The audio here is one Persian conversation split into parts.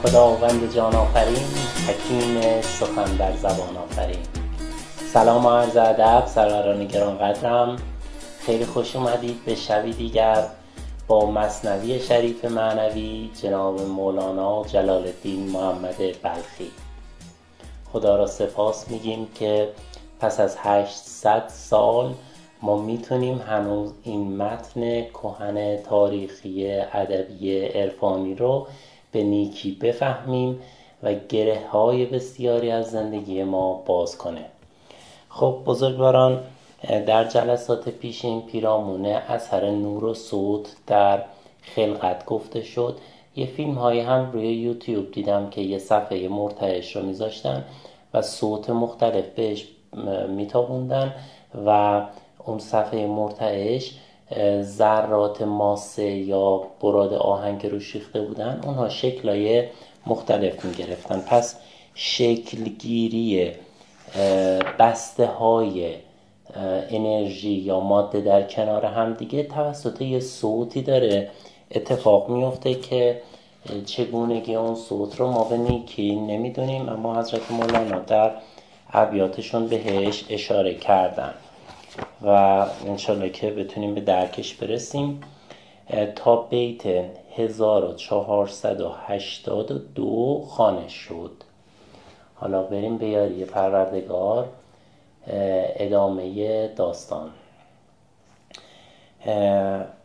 خداوند جان آفرین، حکیم سخن در زبان آفرین. سلام و عرض ادب سروران گرانقدرم، خیلی خوش اومدید به شبی دیگر با مثنوی شریف معنوی جناب مولانا جلال الدین محمد بلخی. خدا را سپاس میگیم که پس از 800 سال ما میتونیم هنوز این متن کهن تاریخی ادبی عرفانی رو به نیکی بفهمیم و گره های بسیاری از زندگی ما باز کنه. خب بزرگواران، در جلسات پیشین پیرامون اثر نور و صوت در خلقت گفته شد. یه فیلم هایی هم روی یوتیوب دیدم که یه صفحه مرتعش رو میذاشتن و صوت مختلف بهش میتابوندن و اون صفحه مرتعش ذرات ماسه یا براد آهن که روش ریخته بودن اونها شکلای مختلف میگرفتن. پس شکلگیری بسته های انرژی یا ماده در کنار هم دیگه توسط یه صوتی داره اتفاق میفته که چگونگی اون صوت رو ما به نیکی نمیدونیم، اما حضرت مولانا در ابیاتشون بهش اشاره کردن و انشالله که بتونیم به درکش برسیم. تا بیت 1482 خوانش شد. حالا بریم به یاری پروردگار ادامه داستان.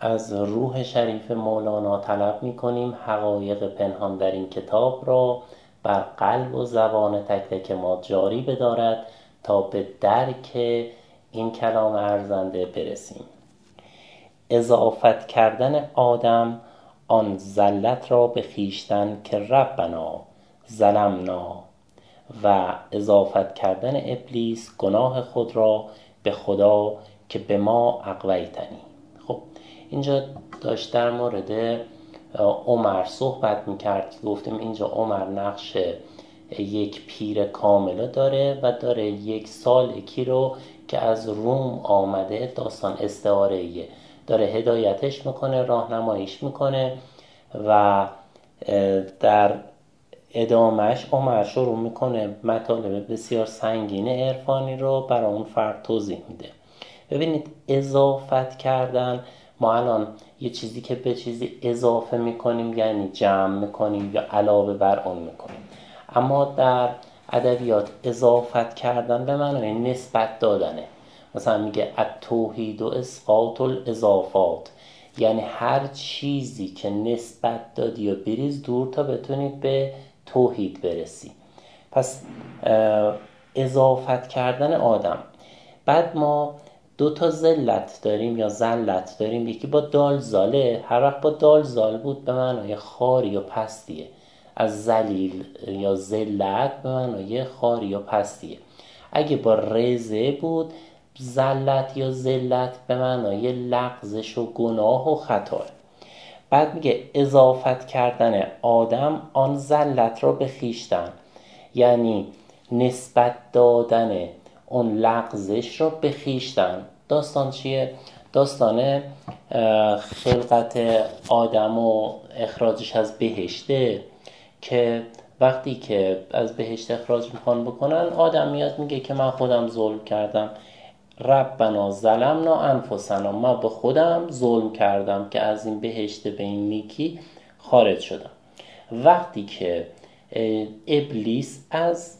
از روح شریف مولانا طلب می‌کنیم حقایق پنهان در این کتاب را بر قلب و زبان تک تک ما جاری بدارد تا به درک این کلام ارزنده برسیم. اضافت کردن آدم آن زلت را به خویشتن که ربنا ظلمنا و اضافت کردن ابلیس گناه خود را به خدا که به ما اغویتنی. خب اینجا داشت در مورد عمر صحبت میکرد. گفتیم اینجا عمر نقش یک پیر کامل داره و داره یک سالکی رو که از روم آمده، داستان استعاره‌ایه، داره هدایتش میکنه، راهنماییش میکنه و در ادامهش عمر شروع میکنه مطالب بسیار سنگین عرفانی رو برای اون فرد توضیح میده. ببینید اضافت کردن، ما الان یه چیزی که به چیزی اضافه میکنیم یعنی جمع میکنیم یا علاوه بر اون میکنیم، اما در ادبیات اضافت کردن به معنای نسبت دادنه. مثلا میگه التوحید و اسقاط الاضافات، یعنی هر چیزی که نسبت دادی و بریز دور تا بتونید به توحید برسی. پس اضافت کردن آدم. بعد ما دو تا ذلت داریم یا ذلت داریم، یکی با دال زاله، هر وقت با دال زال بود به معنای خاری و پستیه، از ذلیل یا ذلت به معنای خاری و پستیه. اگه با رزه بود ذلت یا ذلت به معنای لغزش و گناه و خطا. بعد میگه اضافت کردن آدم آن ذلت را به خویشتن، یعنی نسبت دادن اون لغزش را به خویشتن. داستان چیه؟ داستان خلقت آدم و اخراجش از بهشته که وقتی که از بهشت اخراج میخوان بکنن، آدم میاد میگه که من خودم ظلم کردم، ربنا ظلمنا انفسنا، من به خودم ظلم کردم که از این بهشت به این نیکی خارج شدم. وقتی که ابلیس از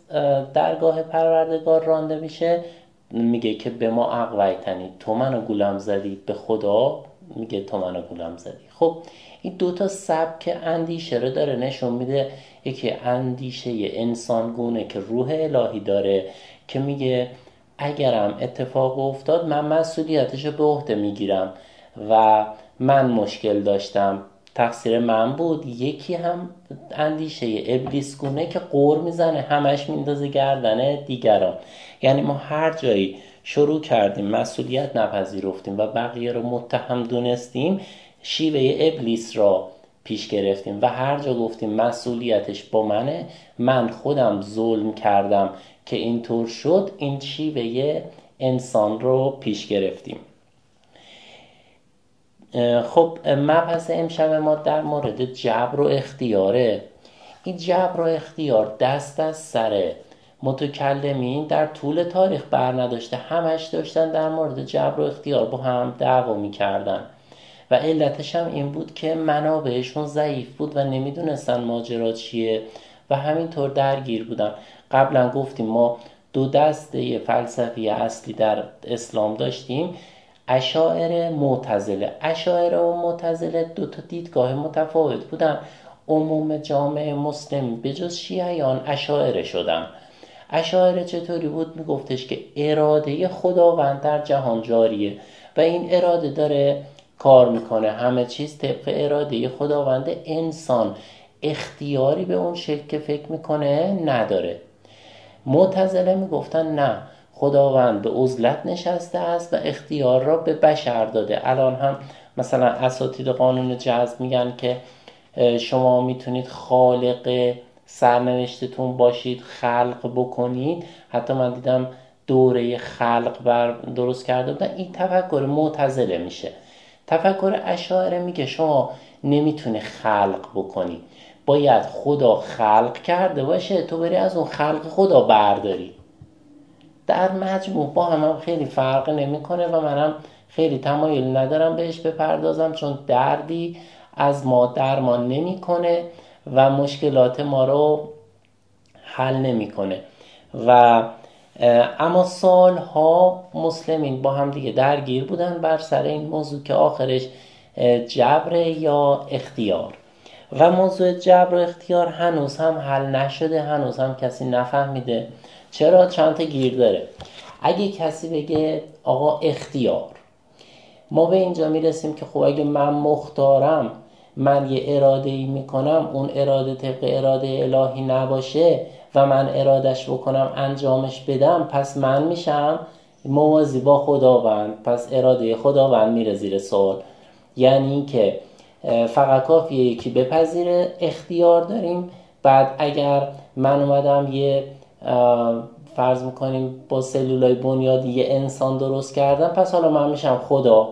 درگاه پروردگار رانده میشه میگه که به ما اغویتنی، تو منو گولم زدی، به خدا میگه تو منو گولم زدی. خب این دوتا سبک اندیشه رو داره نشون میده. یکی اندیشه انسانگونه که روح الهی داره که میگه اگرم اتفاق افتاد من مسئولیتش رو به عهده میگیرم و من مشکل داشتم، تقصیر من بود. یکی هم اندیشه ابلیس گونه که قور میزنه، همش میندازه گردن دیگران. یعنی ما هر جایی شروع کردیم مسئولیت نپذیرفتیم و بقیه رو متهم دونستیم، شیوه ابلیس را پیش گرفتیم و هر جا گفتیم مسئولیتش با منه، من خودم ظلم کردم که اینطور شد، این شیوه انسان رو پیش گرفتیم. خب مبحث امشب ما در مورد جبر و اختیاره. این جبر و اختیار دست از سر متکلمین در طول تاریخ بر نداشته، همش داشتن در مورد جبر و اختیار با هم دعوا میکردن و علتش هم این بود که منابعشون ضعیف بود و نمیدونستن ماجرا چیه و همینطور درگیر بودن. قبلا گفتیم ما دو دسته فلسفی اصلی در اسلام داشتیم، اشاعره، معتزله. اشاعره و معتزله دو تا دیدگاه متفاوت بودن. عموم جامعه مسلم به جز شیعیان اشاعره شدن. اشاعره چطوری بود؟ میگفتش که اراده خداوند در جهان جاریه و این اراده داره کار میکنه، همه چیز طبق اراده خداوند، انسان اختیاری به اون شکل که فکر میکنه نداره. معتزله میگفتن نه، خداوند به عزلت نشسته است و اختیار را به بشر داده. الان هم مثلا اساتید قانون جذب میگن که شما میتونید خالق سرنوشتتون باشید، خلق بکنید. حتی من دیدم دوره خلق درست کرده بودن. این تفکر معتزله میشه. تفکر اشاعره میگه شما نمیتونه خلق بکنی، باید خدا خلق کرده باشه تو بری از اون خلق خدا برداری. در مجموع با هم خیلی فرق نمیکنه و منم خیلی تمایل ندارم بهش بپردازم، چون دردی از ما درمان نمیکنه و مشکلات ما رو حل نمیکنه. و اما سالها مسلمین با هم دیگه درگیر بودن بر سر این موضوع که آخرش جبر یا اختیار. و موضوع جبر و اختیار هنوز هم حل نشده، هنوز هم کسی نفهمیده. چرا؟ چند تا گیر داره. اگه کسی بگه آقا اختیار، ما به اینجا میرسیم که خب اگه من مختارم، من یه اراده‌ای میکنم، اون اراده طبق اراده الهی نباشه و من ارادش بکنم انجامش بدم، پس من میشم موازی با خداوند، پس اراده خداوند میره زیر سوال. یعنی که فقط کافیه یکی بپذیره اختیار داریم، بعد اگر من اومدم یه فرض میکنیم با سلولای بنیادی یه انسان درست کردم، پس حالا من میشم خدا.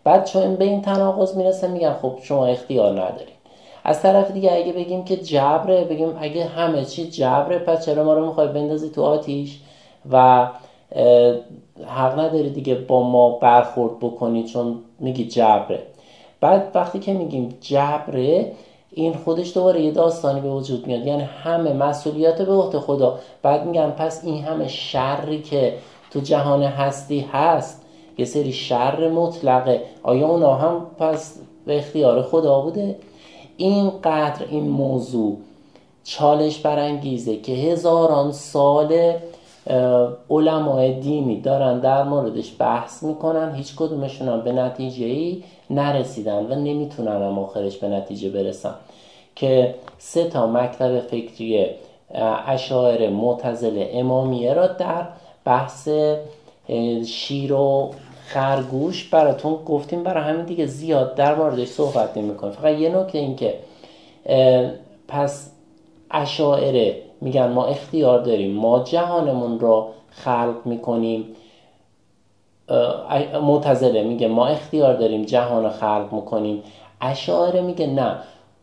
بعد چون به این تناقض میرسه میگن خب شما اختیار ندارید. از طرف دیگه اگه بگیم که جبره، بگیم اگه همه چی جبره، پس چرا ما رو میخوای بندازی تو آتیش و حق نداری دیگه با ما برخورد بکنی چون میگی جبره. بعد وقتی که میگیم جبره، این خودش دوباره یه داستانی به وجود میاد، یعنی همه مسئولیت به عهده خدا. بعد میگن پس این همه شری که تو جهان هستی هست، یه سری شر مطلقه، آیا اونا هم پس به اختیار خدا بوده؟ اینقدر این موضوع چالش برانگیزه که هزاران سال علمای دینی دارن در موردش بحث میکنن، هیچ کدومشون هم به نتیجه‌ای نرسیدن و نمیتونن هم آخرش به نتیجه برسن. که 3 مکتب فکری اشاعره، معتزله، امامیه را در بحث شیر و خرگوش براتون گفتیم، برای همین دیگه زیاد در موردش صحبت نمی‌کنیم. فقط یه نکته این که پس اشاعره میگن ما اختیار داریم، ما جهانمون رو خلق میکنیم. معتزله میگه ما اختیار داریم جهان رو خلق میکنیم. اشاعره میگه نه،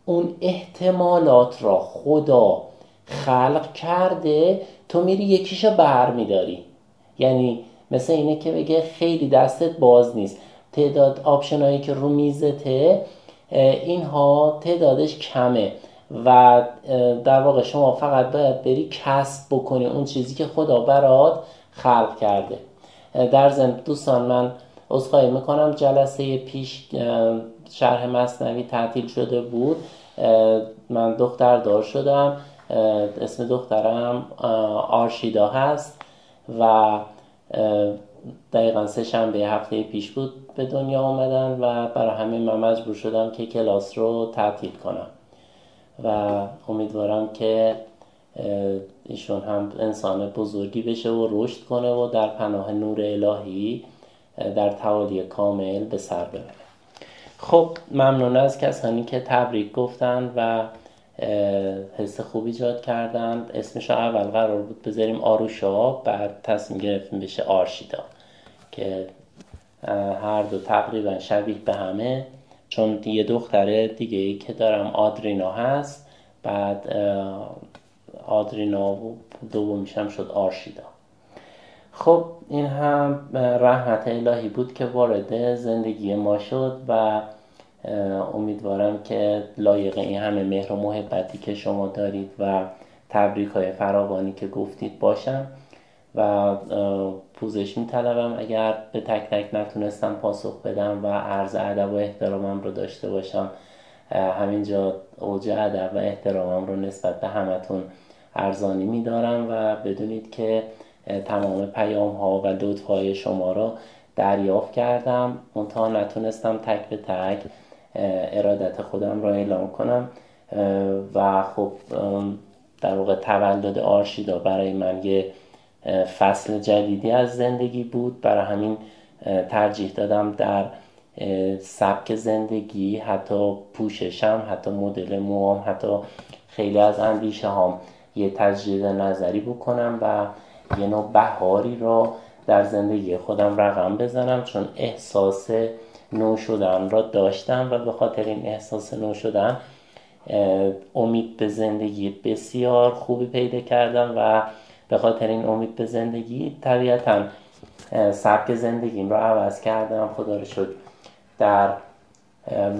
اون احتمالات را خدا خلق کرده، تو میری یکیشو بر میداری. یعنی مثل اینه که بگه خیلی دستت باز نیست، تعداد آپشنایی که رو میزته اینها تعدادش کمه و در واقع شما فقط باید بری کسب بکنی اون چیزی که خدا برات خلق کرده. در ضمن دوستان، من عذرخواهی میکنم، جلسه پیش شرح مثنوی تعطیل شده بود، من دختردار شدم، اسم دخترم آرشیدا هست و دقیقا 3 شنبه هفته پیش بود به دنیا آمدن و برای همین من مجبور شدم که کلاس رو تعطیل کنم و امیدوارم که ایشون هم انسان بزرگی بشه و رشد کنه و در پناه نور الهی در تعالی کامل به سر ببره. خب ممنون از کسانی که تبریک گفتن و حس خوب ایجاد کردن. اسمش اول قرار بود بذاریم آروشا، بعد تصمیم گرفتیم بشه آرشیدا که هر دو تقریبا شبیه به همه. چون یه دختر دیگه ای که دارم آدرینا هست بعد آدرینا و دومیش هم شد آرشیدا. خب این هم رحمت الهی بود که وارد زندگی ما شد و امیدوارم که لایق این همه مهر و محبتی که شما دارید و تبریک‌های فراوانی که گفتید باشم و پوزش می‌طلبم اگر به تک تک نتونستم پاسخ بدم و عرض ادب و احترامم رو داشته باشم. همینجا اوج ادب و احترامم رو نسبت به همتون ارزانی می‌دارم و بدونید که تمام پیام‌ها و لطف‌های شما رو دریافت کردم، منتها نتونستم تک به تک ارادت خودم را اعلام کنم و خب در واقع تولد آرشیدا برای من یه فصل جدیدی از زندگی بود. برای همین ترجیح دادم در سبک زندگی، حتی پوششم، حتی مدل موام، حتی خیلی از اندیشه هام یه تجدید نظری بکنم و یه نوع بهاری را در زندگی خودم رقم بزنم، چون احساس نو شدن را داشتم و به خاطر این احساس نو شدن امید به زندگی بسیار خوبی پیدا کردم و به خاطر این امید به زندگی طبیعتاً سبک زندگیم را عوض کردم. خدا رو شکر در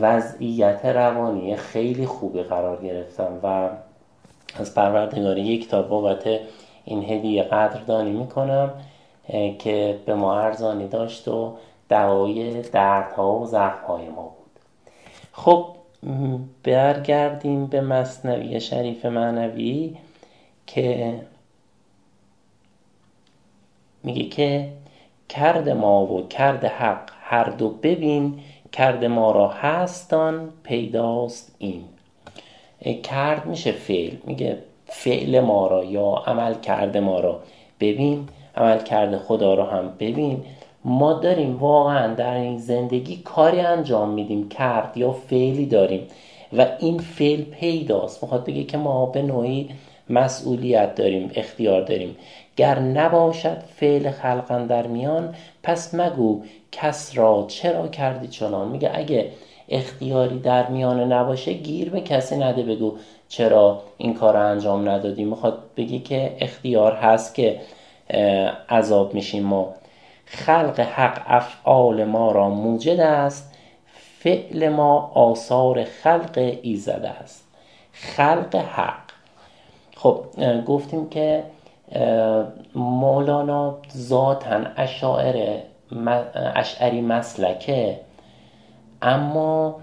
وضعیت روانی خیلی خوبی قرار گرفتم و از پروردگار یک تا بابت این هدیه قدردانی میکنم که به ما ارزانی داشت و دوای دردها و زخمهای ما بود. خب برگردیم به مثنوی شریف معنوی که میگه که کرد ما و کرد حق هر دو ببین، کرد ما را هستان پیداست این. کرد میشه فعل، میگه فعل ما را یا عمل کرد ما را ببین، عمل کرد خدا را هم ببین. ما داریم واقعا در این زندگی کاری انجام میدیم، کرد یا فعلی داریم و این فعل پیداست. میخواد بگه که ما به نوعی مسئولیت داریم، اختیار داریم. گر نباشد فعل خلقان در میان، پس مگو کس را چرا کردی چنان. میگه اگه اختیاری در میان نباشه گیر به کسی نده بگو چرا این کار رو انجام ندادی. میخواد بگی که اختیار هست که عذاب میشیم ما. خلق حق افعال ما را موجد است، فعل ما آثار خلق ایزد است. خلق حق، خب گفتیم که مولانا ذاتاً اشعری مسلکه، اما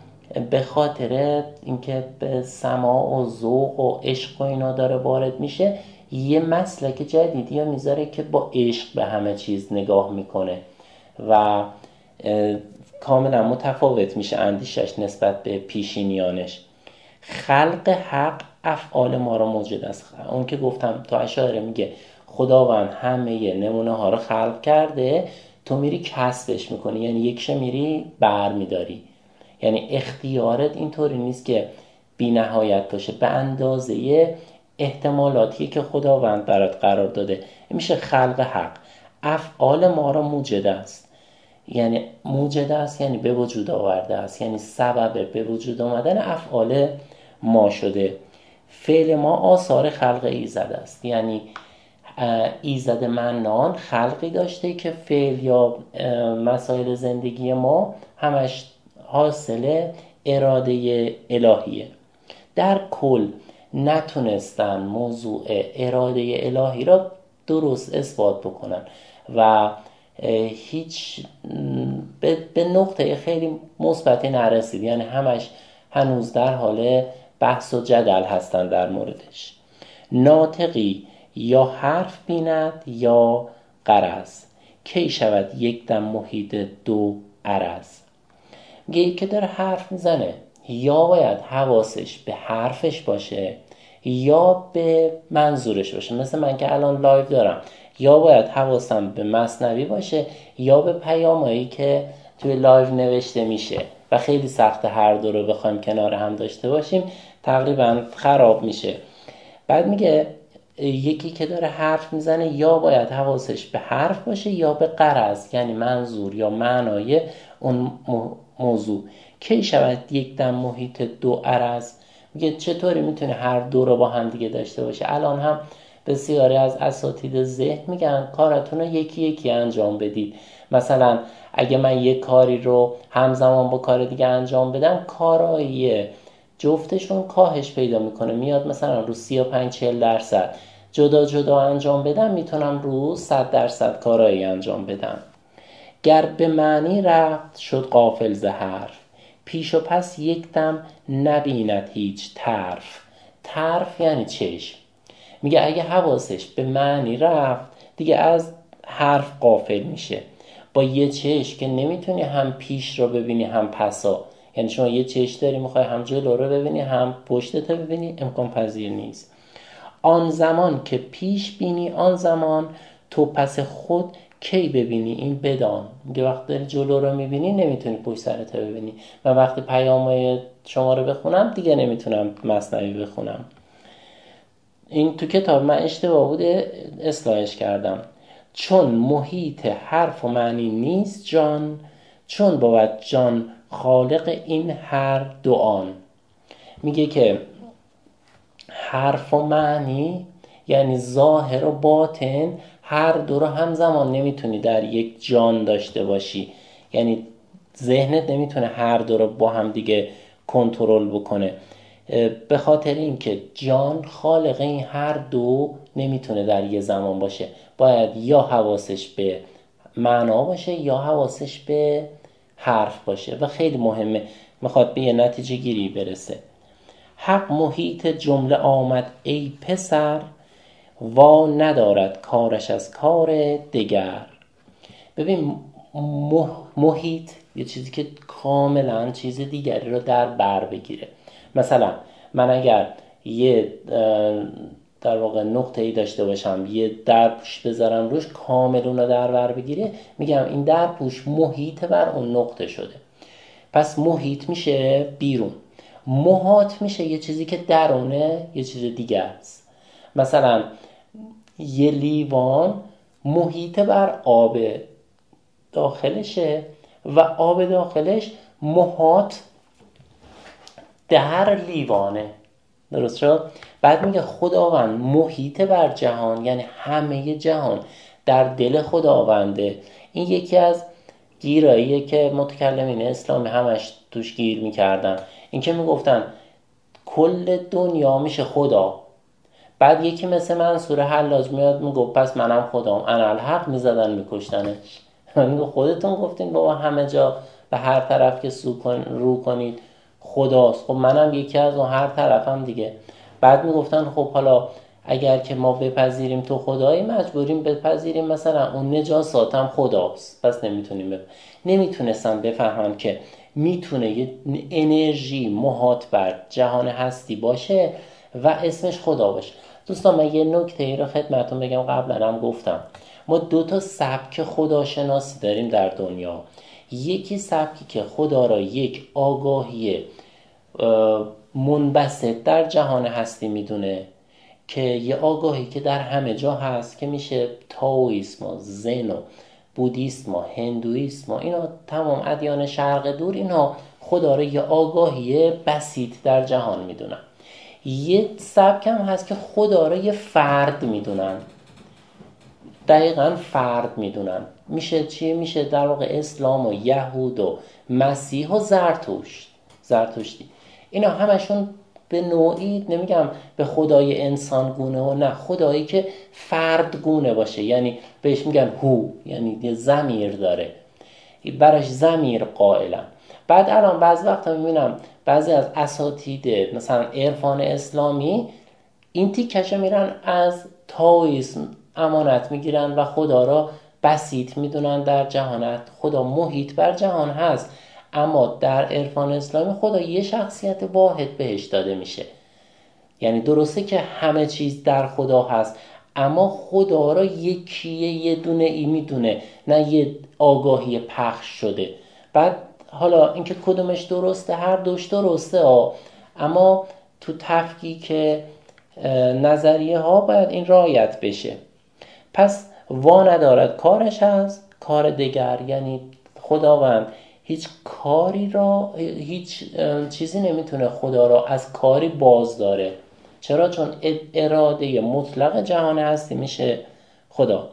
به خاطر اینکه به سماع و ذوق و عشق و اینا داره وارد میشه، یه مسلک جدیدی رو میذاره که با عشق به همه چیز نگاه میکنه و کاملا متفاوت میشه اندیشش نسبت به پیشینیانش. خلق حق افعال ما را موجود است. اون که گفتم تو اشاعره میگه خداوند همه نمونه ها رو خلق کرده، تو میری کسبش میکنی، یعنی یکشه میری بر میداری. یعنی اختیارت اینطوری نیست که بی نهایت باشه، به اندازه احتمالاتی که خداوند برات قرار داده. میشه خلق حق. افعال ما را موجد است، یعنی موجد است یعنی به وجود آورده است، یعنی سبب به وجود آمدن افعال ما شده. فعل ما آثار خلق ایزد است، یعنی ایزد منان خلقی داشته که فعل یا مسائل زندگی ما همش حاصل اراده الهیه. در کل نتونستن موضوع اراده الهی را درست اثبات بکنن و هیچ به نقطه خیلی مثبتی نرسید، یعنی همش هنوز در حال بحث و جدل هستن در موردش. ناطقی یا حرف بیند یا غرض، کی شود یک دم محیط دو عرض. میگه که داره حرف میزنه یا باید حواسش به حرفش باشه یا به منظورش باشه. مثل من که الان لایو دارم، یا باید حواسم به مثنوی باشه یا به پیامایی که توی لایو نوشته میشه و خیلی سخت هر دو رو بخوایم کنار هم داشته باشیم، تقریبا خراب میشه. بعد میگه یکی که داره حرف میزنه یا باید حواسش به حرف باشه یا به غرض، یعنی منظور یا معنای اون موضوع. کی شود یک دم محیط دو عرض؟ میگه چطوری میتونه هر دو رو با هم دیگه داشته باشه؟ الان هم بسیاری از اساتید ذهن میگن کاراتون رو یکی یکی انجام بدید. مثلا اگه من یک کاری رو همزمان با کار دیگه انجام بدم، کارایی جفتشون کاهش پیدا میکنه، میاد مثلا رو 35-40% جدا جدا انجام بدم، میتونم رو 100% کارایی انجام بدم. گر به معنی رفت شد غافل ز حرف، پیش و پس یک دم نبیند هیچ طرف. طرف یعنی چشم. میگه اگه حواسش به معنی رفت دیگه از حرف غافل میشه. با یه چشم که نمیتونی هم پیش رو ببینی هم پسا، یعنی شما یه چشم داری میخوای هم جلو رو ببینی هم پشتت رو ببینی، امکان پذیر نیست. آن زمان که پیش بینی آن زمان، تو پس خود کی ببینی این بدان. میگه وقتی داری جلو رو میبینی نمیتونی پشت سرت رو ببینی. من وقتی پیام‌های شما رو بخونم دیگه نمیتونم مثنوی بخونم. این تو کتاب من اشتباه بوده، اصلاحش کردم. چون محیط حرف و معنی نیست جان، چون بود جان خالق این هر دو آن. میگه که حرف و معنی یعنی ظاهر و باطن هر دو رو همزمان نمیتونی در یک جان داشته باشی، یعنی ذهنت نمیتونه هر دو رو با هم دیگه کنترل بکنه. به خاطر اینکه جان خالق این هر دو نمیتونه در یه زمان باشه، باید یا حواسش به معنا باشه یا حواسش به حرف باشه و خیلی مهمه، میخواد به یه نتیجه گیری برسه. حق محیط جمله آمد ای پسر، وا ندارد کارش از کار دگر. ببین محیط یه چیزی که کاملا چیز دیگری رو در بر بگیره. مثلا من اگر یه در واقع نقطه ای داشته باشم، یه درپوش بذارم روش کامل اون رو در بر بگیره، میگم این درپوش محیط بر اون نقطه شده. پس محیط میشه بیرون، محاط میشه یه چیزی که درونه یه چیز دیگه است. مثلا یه لیوان محیط بر آب داخلشه و آب داخلش محاط در لیوانه. درست شد؟ بعد میگه خداوند محیط بر جهان، یعنی همه جهان در دل خداونده. این یکی از گیراییه که متکلمین اسلامی همش توش گیر میکردن، این که میگفتن کل دنیا میشه خدا. بعد یکی مثل منصور حلاج میاد میگفت پس منم خدام، انا الحق، میزدن میکشتنش. میگه خودتون گفتین بابا همه جا به هر طرف که رو کنید خداست، خب منم یکی از اون هر طرفم دیگه. بعد میگفتن خب حالا اگر که ما بپذیریم تو خدایی، مجبوریم بپذیریم مثلا اون نجاسات هم خداست، پس نمیتونیم نمیتونستم بفهمم که میتونه یه انرژی محاط بر جهان هستی باشه و اسمش خدا باشه. دوستان من یه نکته ای رو خدمتتون بگم، قبلا هم گفتم ما 2 سبک خداشناسی داریم در دنیا. یکی سبکی که خدا را یک آگاهی منبسط در جهان هستی میدونه که یه آگاهی که در همه جا هست، که میشه تائویسم و زن و بودیسم و هندویسم و اینا، تمام ادیان شرق دور اینا خدا را یه آگاهی بسیط در جهان میدونن. یه سبک هم هست که خدا را یه فرد میدونن، دقیقاً فرد میدونن. میشه چی؟ میشه در واقع اسلام و یهود و مسیح و زرتشتی. اینا همشون به نوعی، نمیگم به خدای انسان گونه و نه، خدایی که فرد گونه باشه، یعنی بهش میگن هو، یعنی یه ضمیر داره، براش ضمیر قائلن. بعد الان بعضی وقتا میبینم بعضی از اساتید مثلا عرفان اسلامی این تیکشه میرن از تائویسم امانت میگیرن و خدا را بسیط میدونن در جهانت. خدا محیط بر جهان هست، اما در عرفان اسلامی خدا یه شخصیت واحد بهش داده میشه. یعنی درسته که همه چیز در خدا هست، اما خدا را یکیه، یه دونه ای میدونه، نه یه آگاهی پخش شده. بعد حالا اینکه کدومش درسته، هر دوش درسته اما تو تفکیک نظریه ها باید این رعایت بشه. پس وا ندارد کارش از کار دگر، یعنی خداوند هیچ کاری را، هیچ چیزی نمیتونه خدا را از کاری باز داره. چرا؟ چون اراده مطلق جهان هستی میشه خدا.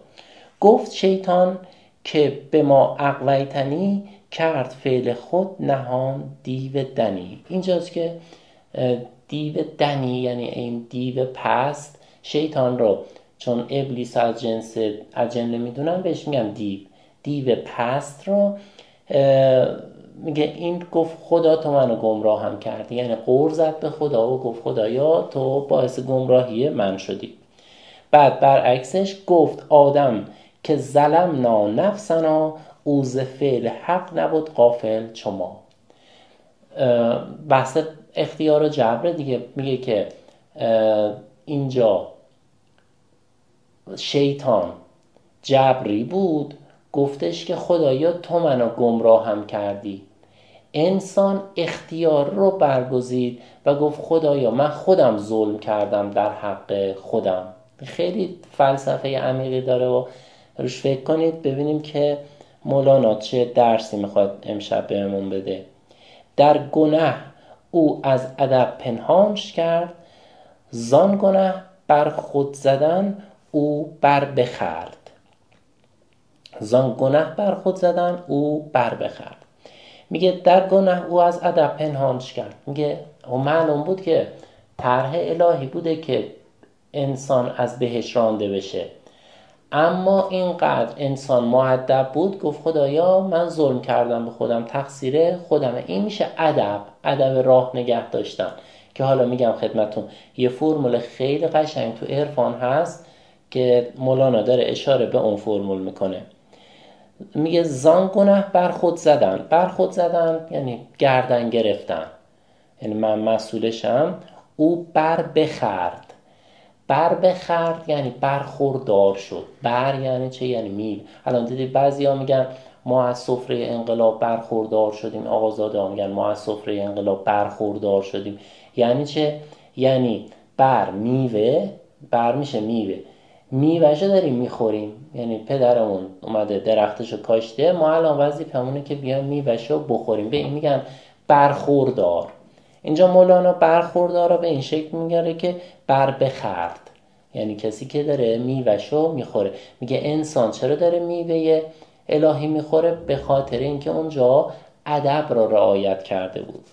گفت شیطان که به ما اغویتنی، کرد فعل خود نهان دیو دنی. اینجاست که دیو دنی یعنی این دیو پست، شیطان رو چون ابلیس از جنس جن میدونن بهش میگن دیو پست رو میگه این گفت خدا تو منو گمراه هم کردی، یعنی غر زد به خدا و گفت خدایا تو باعث گمراهی من شدی. بعد برعکسش گفت آدم که ظلمنا نفسنا، او ز فعل حق نبود غافل چو ما. بحث اختیار و جبر دیگه. میگه که اینجا شیطان جبری بود، گفتش که خدایا تو منو گمراه هم کردی. انسان اختیار رو برگزید و گفت خدایا من خودم ظلم کردم در حق خودم. خیلی فلسفه عمیقی داره و روش فکر کنید ببینیم که مولانا چه درسی میخواد امشب بهمون بده. در گناه او از ادب پنهانش کرد، زان گناه بر خود زدن او بر بخورد. زان گناه بر خود زدن او بر بخورد. میگه در گناه او از ادب پنهانش کرد. میگه و معلوم بود که طرح الهی بوده که انسان از بهش رانده بشه، اما اینقدر انسان مؤدب بود گفت خدایا من ظلم کردم به خودم، تقصیر خودمه. این میشه ادب راه نگه داشتن، که حالا میگم خدمتون یه فرمول خیلی قشنگ تو عرفان هست که مولانا داره اشاره به اون فرمول میکنه. میگه زان گناه بر خود زدن. بر خود زدن یعنی گردن گرفتن، یعنی من مسئولشم. او بر بخورد. بر بخورد یعنی برخوردار شد. بر یعنی چه؟ یعنی میوه. الان دیدید بعضیا میگن ما از سفره انقلاب برخوردار شدیم، آقازاده ها میگن ما از سفره انقلاب برخوردار شدیم. یعنی چه؟ یعنی بر میوه، بر میشه میوه، میوهشو داریم میخوریم، یعنی پدرمون اومده درختشو کاشته، ما الان وظیفمونه که بیان میوهشو بخوریم. به این میگن برخوردار. اینجا مولانا برخوردار رو به این شکل میگره که بر بخورد، یعنی کسی که داره میوهشو میخوره. میگه انسان چرا داره میوه الهی میخوره؟ به خاطر اینکه اونجا ادب را رعایت کرده بود.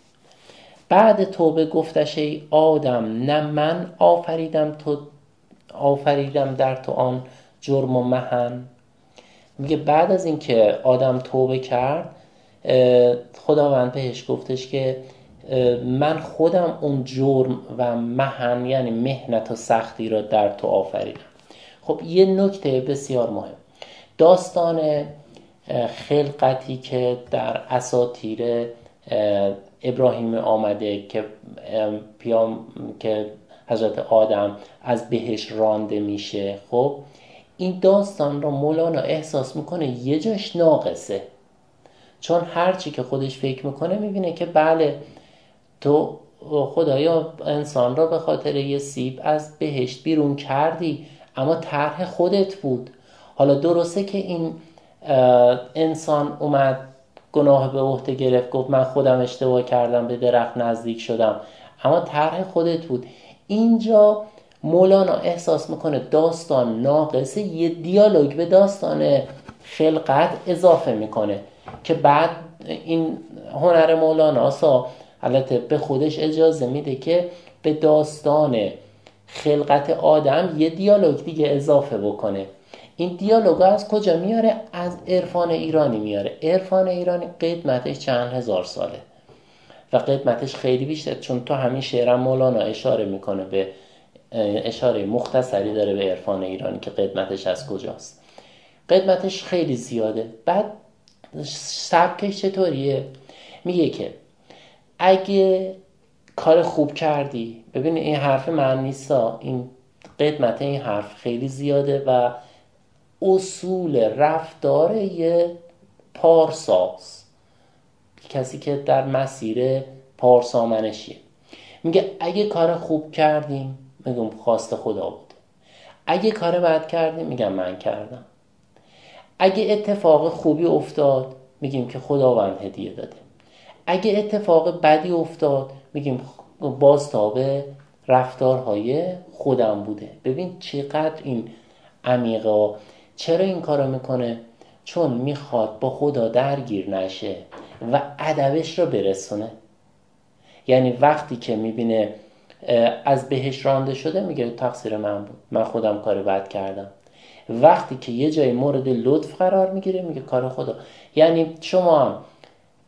بعد توبه گفتش ای آدم، نه من آفریدم در تو آن جرم و محن. میگه بعد از اینکه آدم توبه کرد خداوند بهش گفتش که من خودم اون جرم و محن یعنی محنت و سختی را در تو آفریدم. خب یه نکته بسیار مهم، داستان خلقتی که در اساطیر ابراهیم آمده که که حضرت آدم از بهش رانده میشه. خب این داستان رو مولانا احساس میکنه یه جاش ناقصه، چون هرچی که خودش فکر میکنه میبینه که بله تو خدایا انسان را به خاطر یه سیب از بهشت بیرون کردی، اما طرح خودت بود. حالا درسته که این انسان اومد گناه به عهده گرفت، گفت من خودم اشتباه کردم به درخت نزدیک شدم، اما طرح خودت بود. اینجا مولانا احساس میکنه داستان ناقصه، یه دیالوگ به داستان خلقت اضافه میکنه که بعد این هنر مولاناسا البته به خودش اجازه میده که به داستان خلقت آدم یه دیالوگ دیگه اضافه بکنه. این دیالوگ از کجا میاره؟ از عرفان ایرانی میاره. عرفان ایرانی قدمتش چند هزار ساله و قدمتش خیلی بیشتر، چون تو همین شعرم مولانا اشاره میکنه به اشاره مختصری داره به عرفان ایرانی که قدمتش از کجاست. قدمتش خیلی زیاده. بعد سبکش چطوریه؟ میگه که اگه کار خوب کردی، ببین این حرف من نیستا، این قدمت این حرف خیلی زیاده و اصول رفتار یه پارساز، کسی که در مسیر پارسامنشیه. میگه اگه کار خوب کردیم میگم خواست خدا بود، اگه کار بد کردیم میگم من کردم، اگه اتفاق خوبی افتاد میگیم که خداوند هدیه داده. اگه اتفاق بدی افتاد میگیم بازتاب رفتارهای خودم بوده. ببین چقدر این عمیقه. چرا این کارو میکنه؟ چون میخواد با خدا درگیر نشه و ادبش رو برسونه. یعنی وقتی که میبینه از بهش رانده شده میگه تقصیر من بود، من خودم کار بد کردم. وقتی که یه جای مورد لطف قرار میگیره میگه کار خدا. یعنی شما هم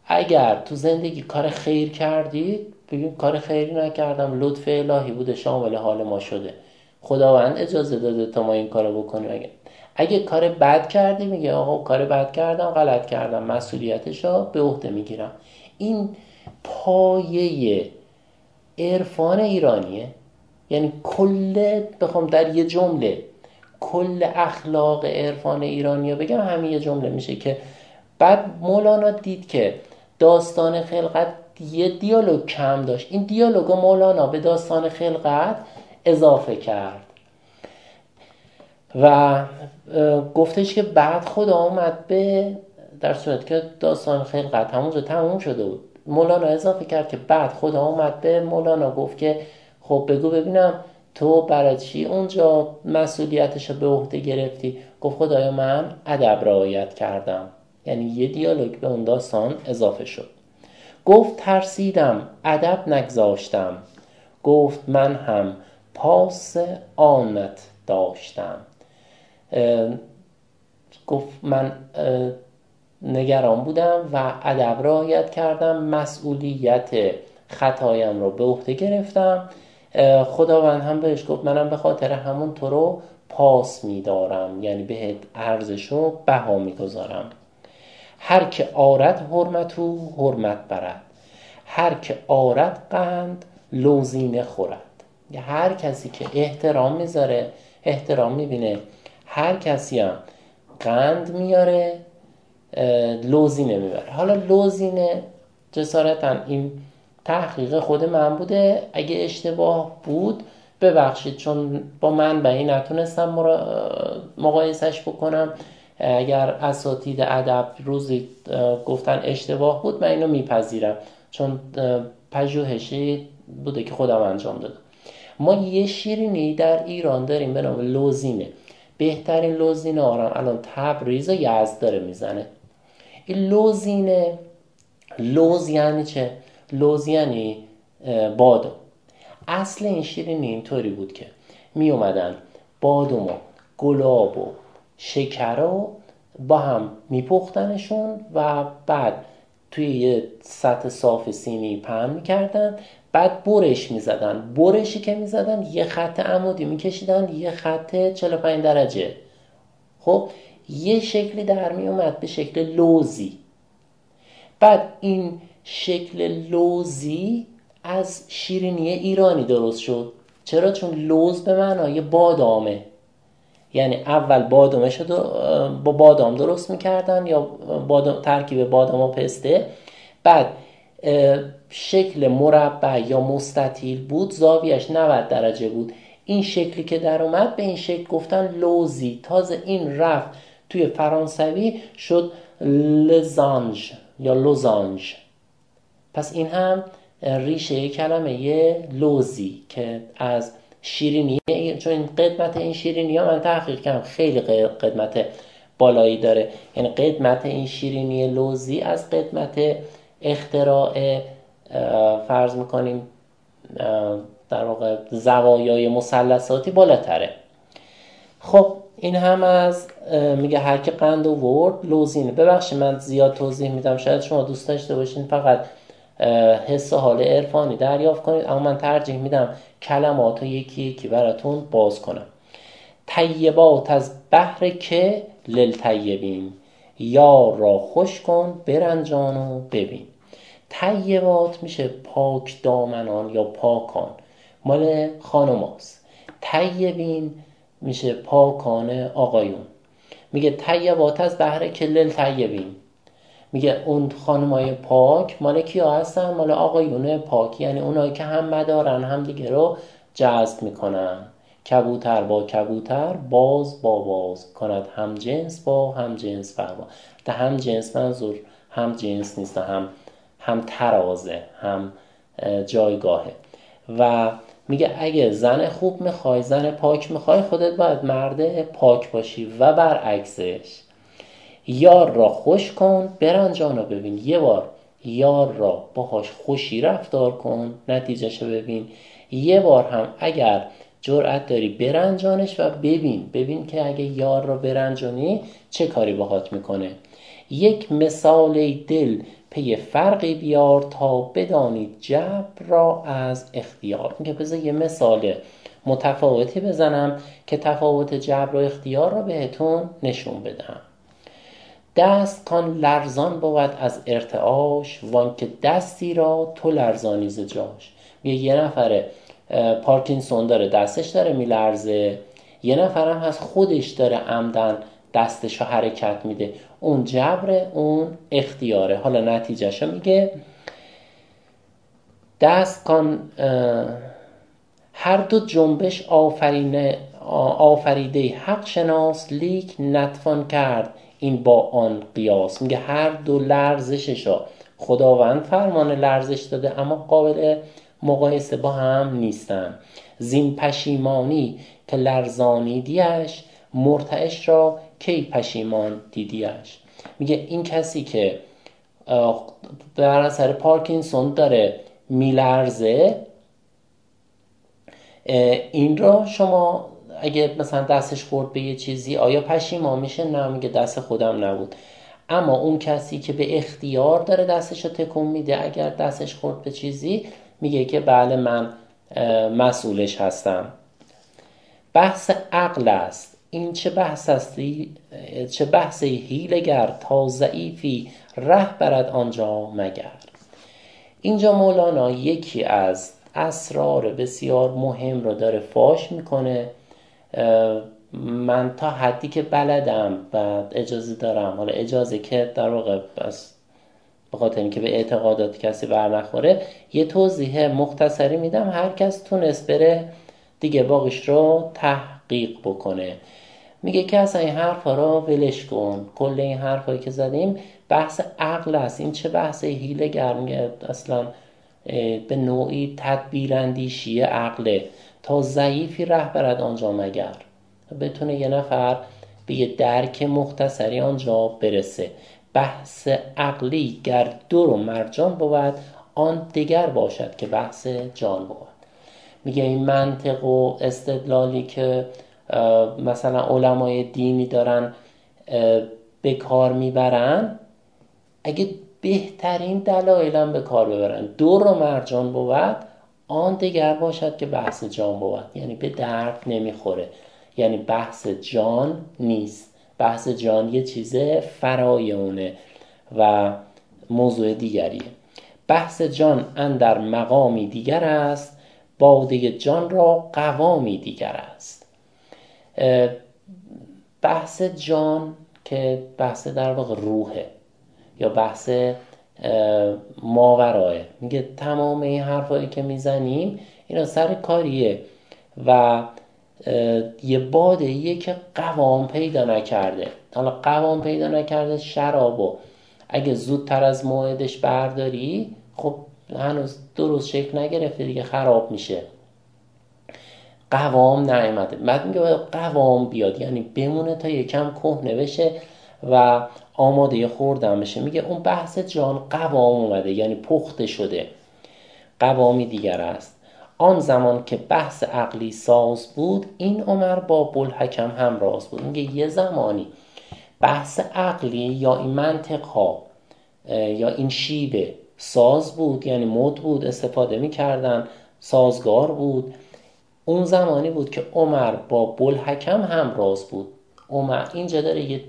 اگر تو زندگی کار خیر کردید بگید کار خیری نکردم، لطف الهی بوده شامل حال ما شده، خداوند اجازه داده تا ما این کارو بکنیم. اگه کار بد کردی میگه آقا کار بد کردم، غلط کردم، مسئولیتشو به عهده میگیرم. این پایه عرفان ایرانیه. یعنی کل بخوام در یه جمله کل اخلاق عرفان ایرانیه بگم همین یه جمله میشه که بعد مولانا دید که داستان خلقت یه دیالوگ کم داشت. این دیالوگو مولانا به داستان خلقت اضافه کرد و گفتش که بعد خدا اومد به در صورت که داستان خلقت همونجا تموم شده بود، مولانا اضافه کرد که بعد خدا اومد به مولانا گفت که خب بگو ببینم تو برای چی اونجا مسئولیتشو به عهده گرفتی؟ گفت خدایا من ادب رعایت کردم. یعنی یه دیالوگ به اون داستان اضافه شد. گفت ترسیدم ادب نگذاشتم، گفت من هم پاس آنت داشتم. گفت من نگران بودم و ادب رعایت کردم، مسئولیت خطایم رو به عهده گرفتم. خداوند هم بهش گفت منم به خاطر همون تو رو پاس می‌دارم، یعنی بهت ارزش و بها می‌گذارم. هر که آرد حرمت رو حرمت برد، هر که آرد قند لوزینه خورد. هر کسی که احترام میذاره احترام میبینه، هر کسی هم قند میاره لوزینه میبره. حالا لوزینه جسارتا این تحقیق خود من بوده، اگه اشتباه بود ببخشید چون با منبعی نتونستم مقایسش بکنم. اگر اساتید ادب روزی گفتن اشتباه بود من اینو میپذیرم چون پژوهشی بوده که خودم انجام دادم. ما یه شیرینی در ایران داریم به نام لوزینه. بهترین لوزینه آرام الان تبریز و یزد داره میزنه. این لوزینه، لوز یعنی چه؟ لوز یعنی بادام. اصل این شیرینی اینطوری بود که می اومدن بادام و گلاب و شکر رو با هم میپختنشون و بعد توی یه سطح صاف سینی پهن میکردن، بعد برش میزدن. برشی که میزدن یه خط عمودی میکشیدن، یه خط 45 درجه. خب یه شکلی در می اومد به شکل لوزی. بعد این شکل لوزی از شیرینی ایرانی درست شد. چرا؟ چون لوز به معنای بادامه. یعنی اول بادامش رو با بادام درست میکردن یا ترکیب بادام و پسته، بعد شکل مربع یا مستطیل بود، زاویهش 90 درجه بود. این شکلی که در اومد به این شکل گفتن لوزی. تازه این رفت توی فرانسوی شد لزانج یا لوزانج. پس این هم ریشه کلمه لوزی که از شیرینی، چون این قدمت این شیرینی ها من تحقیق کردم خیلی قدمت بالایی داره. یعنی قدمت این شیرینی لوزی از قدمت اختراع فرض میکنیم در واقع زوایای مثلثاتی بالاتره. خب این هم از میگه هر که قند آورد لوزینه. ببخشید من زیاد توضیح میدم، شاید شما دوست داشته باشین فقط حس و حال عرفانی دریافت کنید، اما من ترجیح میدم کلمات رو یکی یکی براتون باز کنم. طیبات از بهر که للطیبین، یار را خوش کن برنجان و ببین. طیبات میشه پاک دامنان یا پاکان، مال خانماست. طیبین میشه پاکان آقایون. میگه طیبات از بهر که للطیبین، میگه اون خانمای پاک مال کیا هستن؟ مال آقایون پاک، یعنی اونایی که هم مدارن هم دیگه رو جذب میکنن. کبوتر با کبوتر، باز با باز کند هم جنس با هم جنس فرما. ده هم جنس منظور هم جنس نیست، هم ترازه، هم جایگاهه. و میگه اگه زن خوب میخوای، زن پاک میخوای، خودت باید مرد پاک باشی و برعکسش. یار را خوش کن برنجانو ببین. یه بار یار را باهاش خوشی رفتار کن، نتیجهشو ببین. یه بار هم اگر جرأت داری برنجانش و ببین که اگه یار را برنجانی چه کاری باهات میکنه. یک مثال دل پی فرقی بیار تا بدانید جبر را از اختیار. میگه بذار یه مثال متفاوتی بزنم که تفاوت جبر و اختیار را بهتون نشون بدم. دست کان لرزان بود از ارتعاش، وان که دستی را تو لرزانی ز جاش. یه نفره پارکینسون داره، دستش داره میلرزه، یه نفرم هست خودش داره عمدن دستش رو حرکت میده. اون جبره، اون اختیاره. حالا نتیجهشو میگه دست کان هر دو جنبش آفریده حق شناس، لیک نتوان کرد این با آن قیاس. میگه هر دو لرزششو خداوند فرمان لرزش داده، اما قابل مقایسه با هم نیستن. زین پشیمانی که لرزانیدیش، مرتعش را کی پشیمان دیدیش. میگه این کسی که در اثر پارکینسون داره میلرزه، این را شما اگه مثلا دستش خورد به یه چیزی آیا پشیمان میشه؟ نه، میگه دست خودم نبود. اما اون کسی که به اختیار داره دستش رو تکون میده، اگر دستش خورد به چیزی میگه که بله من مسئولش هستم. بحث عقل است این چه بحث استی، چه بحثی حیله‌گر، تا ضعیفی ره برد آنجا مگر. اینجا مولانا یکی از اسرار بسیار مهم رو داره فاش میکنه. من تا حدی که بلدم و اجازه دارم، حالا اجازه که در واقع بس به خاطر اینکه به اعتقادات کسی بر نخوره، یه توضیح مختصری میدم، هر کس تونست بره دیگه باقیش رو تحقیق بکنه. میگه که اصلا این حرفا رو ولش کن، کل این حرفایی که زدیم بحث عقل است. این چه بحث حیله‌گر، میگه اصلا به نوعی تدبیر اندیشی عقله. تا ضعیفی ره برد آنجا مگر، بتونه یه نفر به یه درک مختصری آنجا برسه. بحث عقلی گر دور و مرجان بود، آن دیگر باشد که بحث جان بود. میگه این منطق و استدلالی که مثلا علمای دینی دارن به کار میبرن، اگه بهترین دلایلم به کار ببرن دور و مرجان بود، آن دیگر باشد که بحث جان بود. یعنی به درد نمیخوره، یعنی بحث جان نیست. بحث جان یه چیز فرای اونه و موضوع دیگریه. بحث جان اندر مقامی دیگر است، باده جان را قوامی دیگر است. بحث جان که بحث در واقع روحه یا بحث ماوراه. میگه تمام این حرفایی که میزنیم اینا سر کاریه و یه باده‌ایه که قوام پیدا نکرده. حالا قوام پیدا نکرده شرابو اگه زودتر از موعدش برداری، خب هنوز درست شکل نگرفته دیگه، خراب میشه. قوام نیامده، بعد میگه باید قوام بیاد، یعنی بمونه تا یکم کهنه بشه و آماده خوردن بشه. میگه اون بحث جان قوام اومده، یعنی پخته شده، قوامی دیگر است. آن زمان که بحث عقلی ساز بود، این عمر با بوالحکم هم راز بود. میگه یه زمانی بحث عقلی یا این منطق ها یا این شیوه ساز بود، یعنی مد بود، استفاده میکردن، سازگار بود. اون زمانی بود که عمر با بوالحکم هم راز بود. عمر اینجا داره یه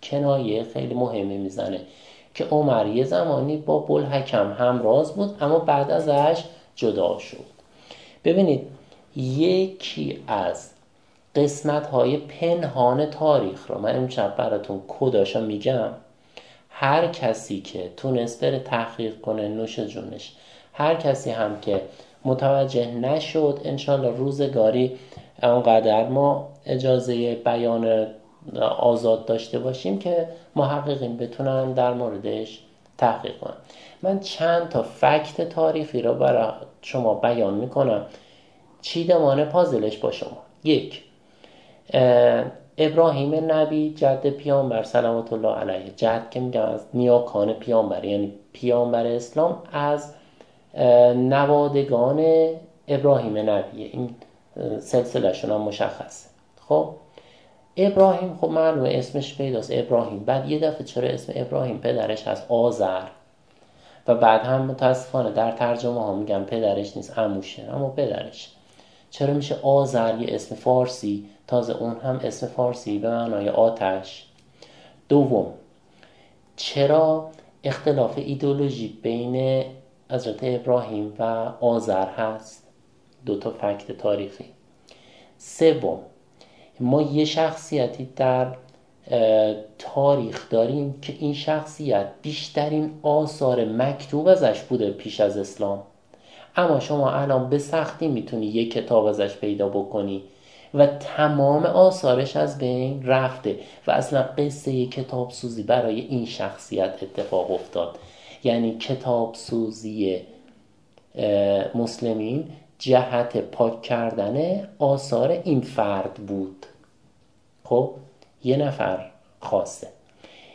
کنایه خیلی مهمی میزنه که عمر یه زمانی با بوالحکم هم راز بود اما بعد ازش جدا شد. ببینید یکی از قسمت‌های پنهان تاریخ رو من امشب براتون کداشو میگم. هر کسی که تونست بره تحقیق کنه نوش جونش، هر کسی هم که متوجه نشد انشالله روزگاری اونقدر ما اجازه بیان آزاد داشته باشیم که محققین بتونن در موردش تحقیق کنن. من چند تا فکت تاریخی رو برای شما بیان میکنم، چیدمان پازلش با شما. یک، ابراهیم نبی جد پیامبر صلوات الله علیه، جد که میگم از نیاکان پیامبر، یعنی پیامبر اسلام از نوادگان ابراهیم نبیه، این سلسله شون هم مشخصه. خب ابراهیم خب معلومه اسمش پیداست ابراهیم، بعد یه دفعه چرا اسم ابراهیم پدرش از آذر و بعد هم متاسفانه در ترجمه ها میگن پدرش نیست عموشه، اما پدرش چرا میشه آذر، یه اسم فارسی، تازه اون هم اسم فارسی به معنای آتش. دوم، چرا اختلاف ایدئولوژی بین حضرت ابراهیم و آذر هست؟ دو تا فکت تاریخی. سوم، ما یه شخصیتی در تاریخ داریم که این شخصیت بیشترین آثار مکتوب ازش بوده پیش از اسلام، اما شما الان به سختی میتونی یک کتاب ازش پیدا بکنی و تمام آثارش از بین رفته و اصلا قصه کتاب سوزی برای این شخصیت اتفاق افتاد. یعنی کتاب سوزی مسلمین جهت پاک کردن آثار این فرد بود. خب یه نفر خاصه،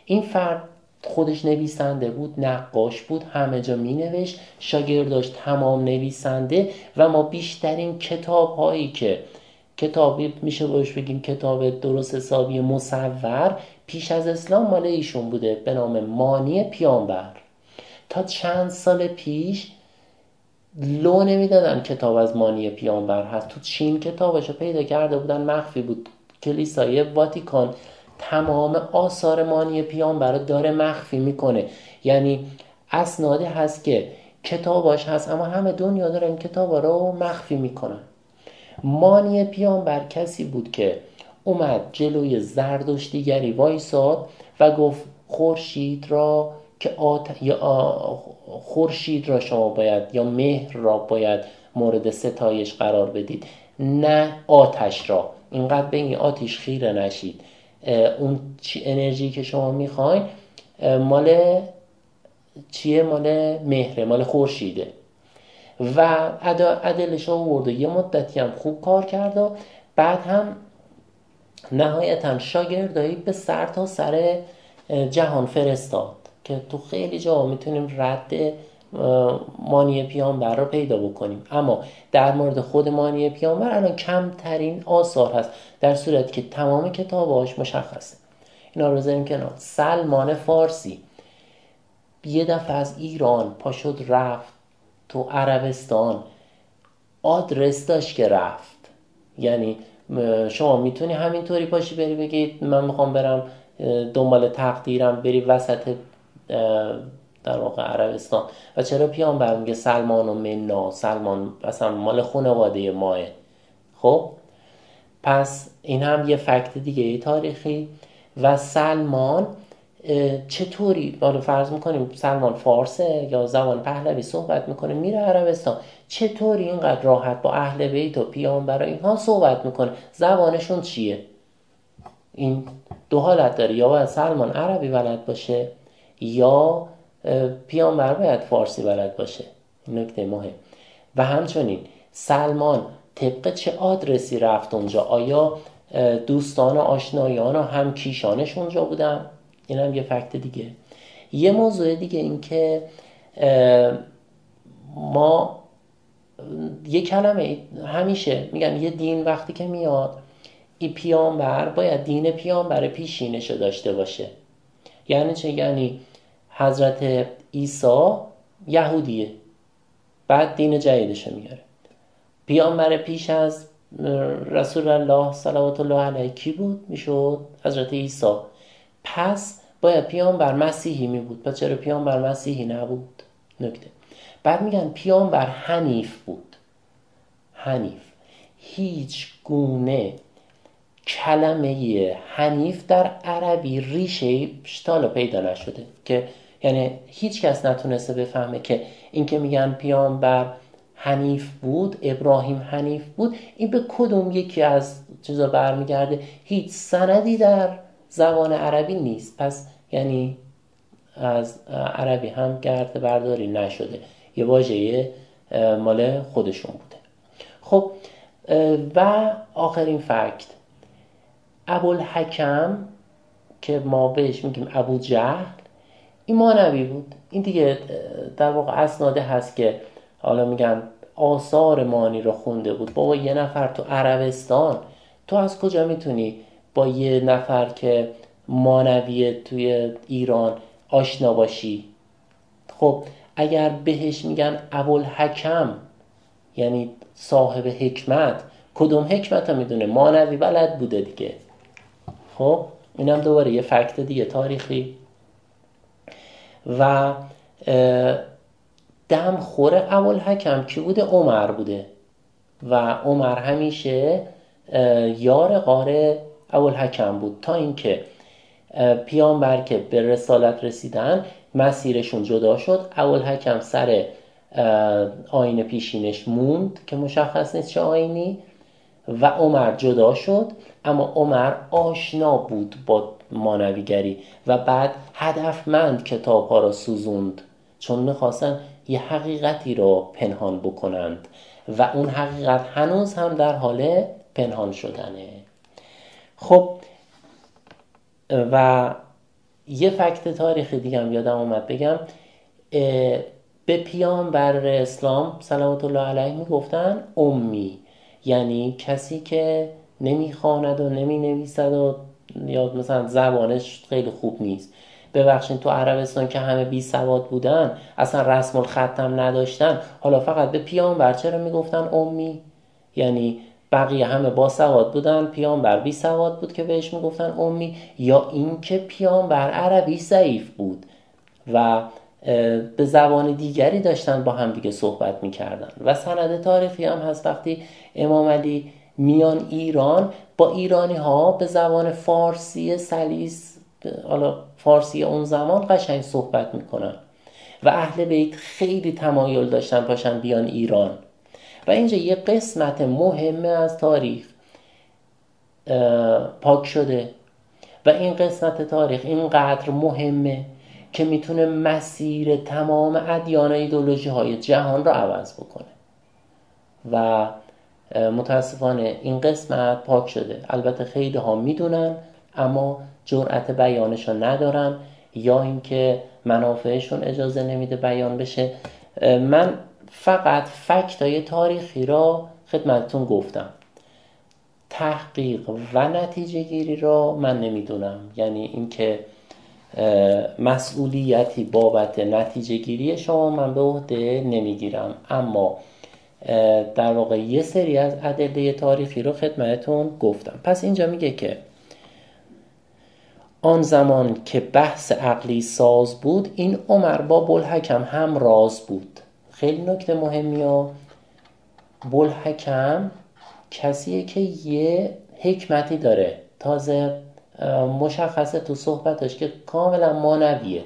این فرد خودش نویسنده بود، نقاش بود، همه جا می نوشت، شاگرداش تمام نویسنده و ما بیشترین کتاب هایی که کتابی میشه باش بگیم کتاب درست حسابی مصور پیش از اسلام مال ایشون بوده به نام مانی پیامبر. تا چند سال پیش لو نمیدادن کتاب از مانی پیامبر هست، تو چین کتابشو پیدا کرده بودن، مخفی بود. کلیسای واتیکان تمام آثار مانی پیامبر رو داره مخفی میکنه، یعنی اسنادی هست که کتاباش هست اما همه دنیا داره این کتابا رو مخفی میکنن. مانی پیامبر کسی بود که اومد جلوی زردشتیگری وایساد و گفت خورشید را که خورشید را شما باید یا مهر را باید مورد ستایش قرار بدید، نه آتش را. اینقدر به این آتش خیره نشید، اون انرژی که شما میخواین مال چیه؟ مال مهره، مال خورشیده. و عدلش آورد و یه مدتی هم خوب کار کرد و بعد هم نهایتا شاگردایی به سر تا سر جهان فرستاد که تو خیلی جا میتونیم رد مانی پیامبر رو پیدا بکنیم، اما در مورد خود مانی پیامبر الان کمترین آثار هست، در صورتی که تمام کتاباش مشخصه. اینا رو بذاریم کنار. سلمان فارسی یه دفعه از ایران پاشد رفت تو عربستان، آدرس داشت که رفت، یعنی شما میتونی همینطوری پاشی بری بگید من میخوام برم دنبال تقدیرم، بری وسط در واقع عربستان. و چرا پیامبر میگه سلمان و منا، سلمان اصلا مال خانواده ماه. خب پس این هم یه فکت دیگه تاریخی. و سلمان چطوری، حالا فرض میکنیم سلمان فارسه یا زبان پهلوی صحبت میکنه، میره عربستان، چطوری اینقدر راحت با اهل بیت و پیامبر اینها صحبت میکنه؟ زبانشون چیه؟ این دو حالت داره، یا باید سلمان عربی بلد باشه یا پیامبر باید فارسی بلد باشه. این نکته مهم. و همچنین سلمان طبق چه آدرسی رفت اونجا؟ آیا دوستان و آشنایان و همکیشانش اونجا بودن؟ این هم یه فکت دیگه. یه موضوع دیگه این که ما یه کلمه همیشه میگن یه دین وقتی که میاد این پیامبر باید دین پیامبر پیشینشو داشته باشه. یعنی چه؟ یعنی حضرت عیسی یهودیه، بعد دین جدیدشو میاره. پیامبر پیش از رسول الله صلوات الله علیه کی بود؟ میشد حضرت عیسی. پس باید پیامبر مسیحی می بود. پس چرا پیامبر مسیحی نبود؟ نکته. بعد میگن پیامبر حنیف بود. حنیف، هیچ گونه کلمه حنیف در عربی ریشه تا پیدا نشده که یعنی هیچ کس نتونسته بفهمه که این که میگن پیامبر حنیف بود، ابراهیم حنیف بود، این به کدوم یکی از چیزا برمیگرده، هیچ سندی در زبان عربی نیست. پس یعنی از عربی هم گرد برداری نشده، یه واژه مال خودشون بوده. خب و آخرین فکت، ابوالحکم که ما بهش میگیم ابو جهل، این مانوی بود. این دیگه در واقع اسناده هست که حالا میگن آثار مانی رو خونده بود. بابا یه نفر تو عربستان، تو از کجا میتونی با یه نفر که مانویه توی ایران آشنا باشی؟ خب اگر بهش میگن ابوالحکم یعنی صاحب حکمت، کدوم حکمت رو میدونه؟ مانوی بلد بوده دیگه. خب اینم دوباره یه فکت دیگه تاریخی. و دمخور ابوالحکم کی بوده؟ عمر بوده و عمر همیشه یار غار ابوالحکم بود، تا اینکه پیامبر که به رسالت رسیدن مسیرشون جدا شد. ابوالحکم سر آیین پیشینش موند که مشخص نیست چه آیینی، و عمر جدا شد. اما عمر آشنا بود با مانویگری و بعد هدفمند کتاب ها را سوزوند، چون میخواستن یه حقیقتی را پنهان بکنند و اون حقیقت هنوز هم در حال پنهان شدنه. خب و یه فکت تاریخی دیگه هم یادم اومد بگم، به پیامبر اسلام صلوات الله علیه میگفتن امی، یعنی کسی که نمیخواند و نمی نویسد و یا مثلا زبانش خیلی خوب نیست. ببخشید تو عربستان که همه بی سواد بودن، اصلا رسم الخط هم نداشتن، حالا فقط به پیامبر چرا میگفتن امی؟ یعنی بقیه همه با سواد بودن، پیامبر بی سواد بود که بهش میگفتن امی، یا این که پیامبر عربی ضعیف بود و به زبان دیگری داشتن با هم دیگه صحبت میکردن. و سند تاریخی هم هست وقتی امام علی میان ایران، با ایرانی ها به زبان فارسی سلیس، حالا فارسی اون زمان، قشنگ صحبت میکنن و اهل بیت خیلی تمایل داشتن پاشن بیان ایران. و اینجا یه قسمت مهمه از تاریخ پاک شده و این قسمت تاریخ اینقدر مهمه که میتونه مسیر تمام ادیان و ایدئولوژی های جهان رو عوض بکنه و متاسفانه این قسمت پاک شده. البته خیلی ها میدونن اما جرأت بیانش رو ندارن، یا اینکه منافعشون اجازه نمیده بیان بشه. من فقط فکتای تاریخی را خدمتتون گفتم، تحقیق و نتیجه گیری را من نمیدونم، یعنی اینکه مسئولیتی بابت نتیجه گیری شما من به عهده نمیگیرم، اما در واقع یه سری از ادله تاریخی رو خدمتتون گفتم. پس اینجا میگه که آن زمان که بحث عقلی ساز بود، این عمر با بوالحکم هم راز بود. خیلی نکته مهمی ها، بوالحکم کسیه که یه حکمتی داره، تازه مشخصه تو صحبتش که کاملا مانویه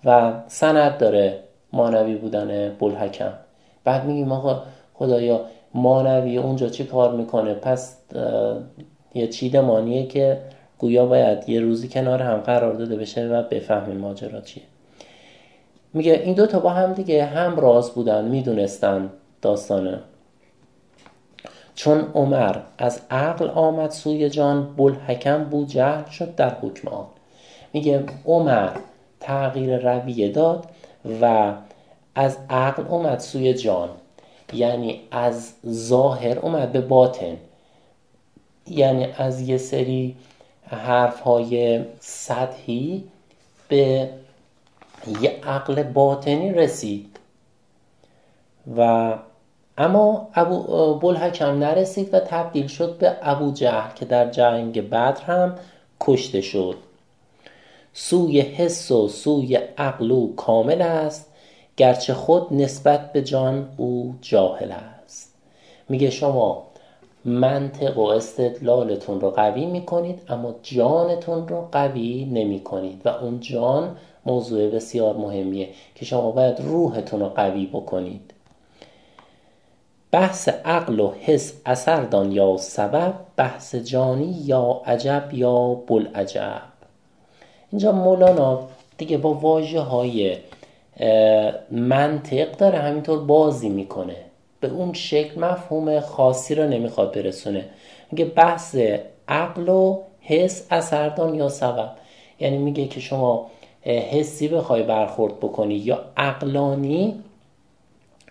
و سند داره مانوی بودن بوالحکم. بعد میگیم آقا خدایا مانوی اونجا چی کار میکنه؟ پس یه چیدمانیه که گویا باید یه روزی کنار هم قرار داده بشه و بفهمیم ماجرا چیه. میگه این دوتا با هم دیگه هم راز بودن، میدونستن داستانه. چون عمر از عقل آمد سوی جان، بوالحکم بود جهل شد در حکم آن. میگه عمر تغییر رویه داد و از عقل اومد سوی جان، یعنی از ظاهر اومد به باطن، یعنی از یه سری حرفهای سطحی به یه عقل باطنی رسید و اما بوالحکم نرسید و تبدیل شد به ابو جهل که در جنگ بدر هم کشته شد. سوی حس و سوی عقل او کامل است، گرچه خود نسبت به جان او جاهل است. میگه شما منطق و استدلالتون رو قوی میکنید اما جانتون رو قوی نمیکنید و اون جان موضوع بسیار مهمیه که شما باید روحتون رو قوی بکنید. بحث عقل و حس اثر دان یا سبب، بحث جانی یا عجب یا بوالعجب. اینجا مولانا دیگه با واژه های منطق داره همینطور بازی میکنه، به اون شکل مفهوم خاصی رو نمیخواد برسونه. میگه بحث عقل و حس اثردان یا سبب، یعنی میگه که شما حسی بخوای برخورد بکنی یا عقلانی،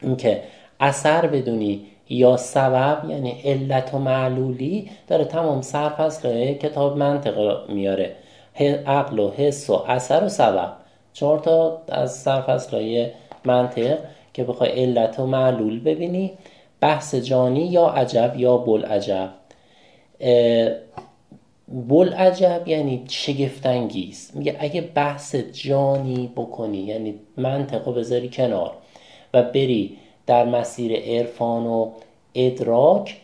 این که اثر بدونی یا سبب یعنی علت و معلولی، داره تمام سرفصل کتاب منطق میاره، عقل و حس و اثر و سبب، 4 تا از سرفصل‌های منطق که بخوای علت و معلول ببینی. بحث جانی یا عجب یا بوالعجب. بوالعجب یعنی شگفت‌انگیز. میگه اگه بحث جانی بکنی، یعنی منطق رو بذاری کنار و بری در مسیر عرفان و ادراک،